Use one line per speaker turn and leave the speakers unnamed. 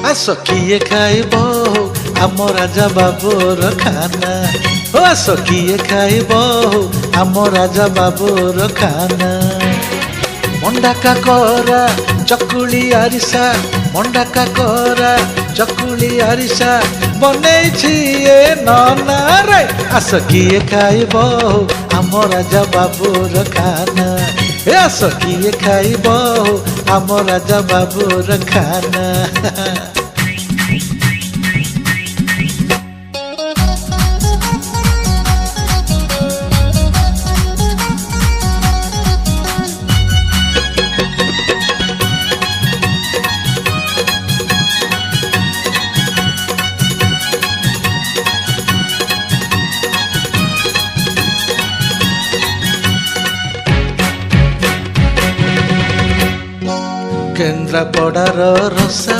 आस किए खाइब आम राजा बाबूर खाना ओ आस किए खाइब आम राजा बाबूर खाना मंडा काकरा चकुली आरिसा मंडा काकरा चकुली आरिसा बनैछि ए नना रे आस किए खाइब आम राजा बाबूर खाना ए आस किए खाइब आम राजा बाबूर खाना केन्द्रापड़ार रसा